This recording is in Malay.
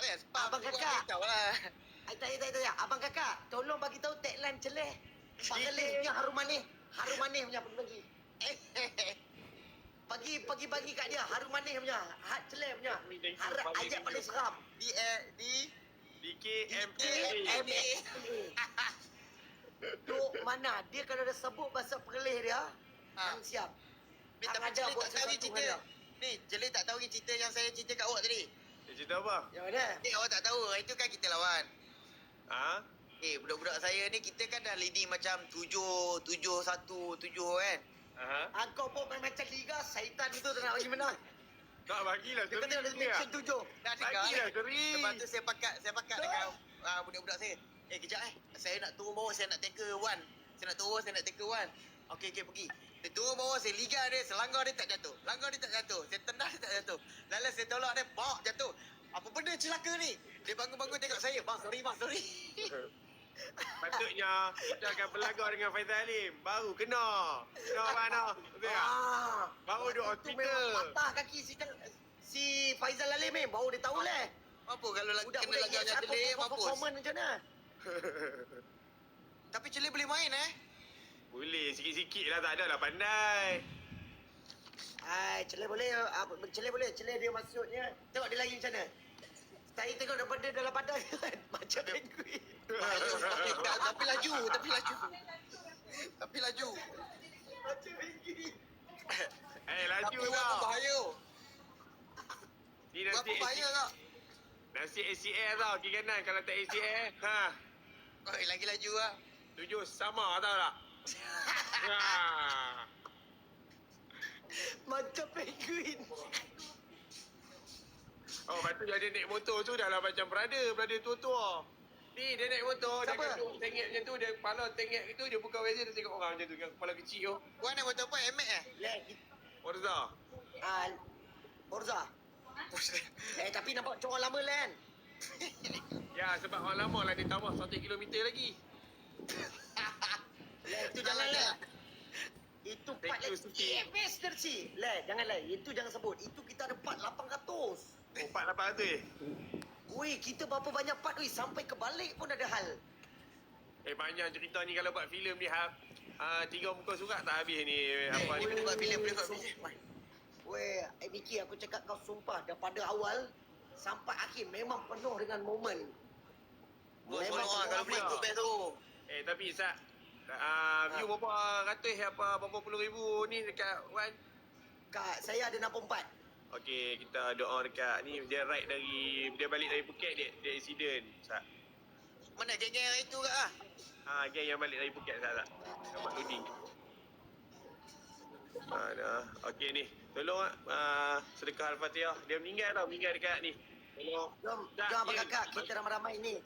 payah spam. Abang kakak. Tahu lah. Tak. Abang kakak, tolong bagi tahu tagline celeh. Pak Kelih punya harum manis. Harum manis punya bagi. Bagi kat dia harum manis punya. Hat celeh punya. Harap ayat paling seram. DKMA. Duk mana? Dia kalau dah sebut bahasa Perlis dia, hang siap. Ni Hang tapi ada Jelly buat tak tahu sesuatu cerita. dengan Ni, Jelly tak tahu cerita yang saya cerita kat awak tadi. Cerita apa? dia. Yang mana? Awak tak tahu. Itu kan kita lawan. Ha? Budak-budak saya ni kita kan dah leading macam 7-1-7 kan. Aha. Kau pun main macam liga, syaitan itu tak nak bagi menang. Tak bagilah Dia kata seri ada ni lah. section 7. Dah dengar. Bagilah seri. Lepas tu saya pakat dengan budak-budak saya. Kejap saya nak turun bawah, saya nak tackle one. Saya nak turun, saya nak tackle one. Okey, pergi. Dia turun bawah, saya liga dia, selanggar dia tak jatuh. Saya tendang dia tak jatuh. Lalu saya tolak dia, bok jatuh. Apa benda celaka ni? Dia bangun-bangun tengok saya. Bang, sorry. Patutnya kita akan berlaga dengan Faizal Halim. Baru kena. Kena mana? Betul tak? Baru duduk Tu memang hospital. patah kaki si Faizal Alim ni. Baru dia tahu lah. Apa kalau kena Budak-budak laga dengan yes, Jelly, mampus. performance macam mana? Tapi Jelly boleh main Boleh sikit-sikit lah, tak ada lah pandai. Celeh boleh. Celeh boleh. Celeh dia maksudnya. Tengok dia lari macam mana. Saya tengok daripada dalam badan macam penguin. Tapi laju. Macam penguin. Laju Tapi tau. orang bahaya. Ni Berapa bahaya kak? nasi ACL tau, kiri kanan. Kalau tak ACL, Lagi laju lah. tujuh sama tau tak? Macam penguin. Oh, lepas tu dia naik motor tu dah lah macam brother tua-tua. Ni dia naik motor, Siapa? dia duduk tengok macam tu, dia kepala tengok gitu, dia buka wajah, dia tengok orang macam tu, dengan kepala kecil tu. Gua nak motor apa? MX Forza. Forza. Tapi nampak macam orang lama lah kan. Ya, sebab orang lama lah dia tambah 1 kilometer lagi. Itu jangan lah. Itu part Thank you, Suki. best tersi. Jangan lah. Itu jangan sebut. Itu kita ada part 800. Oh, 400 Weh, kita berapa banyak part weh. Sampai ke balik pun ada hal. banyak cerita ni kalau buat filem ni 3 muka surat tak habis ni. Apa ni? boleh buat filem. Weh, Miki, aku cakap kau sumpah. Daripada awal sampai akhir memang penuh dengan momen. Memang kalau boleh ikut best tu. Tapi Sat, view berapa ratus berapa puluh ribu ni dekat Wan? Kak, saya ada 64. Okey, kita doa dekat ni. Dia balik dari Phuket, dia accident. Sat. Mana geng-geng yang itu kak Geng yang balik dari Phuket Sat. Dapat loading. Okey ni. Tolong sedekah Al-Fatihah. Dia meninggal dekat ni. Tolong. Jom abang kakak. Kita ramai-ramai ni.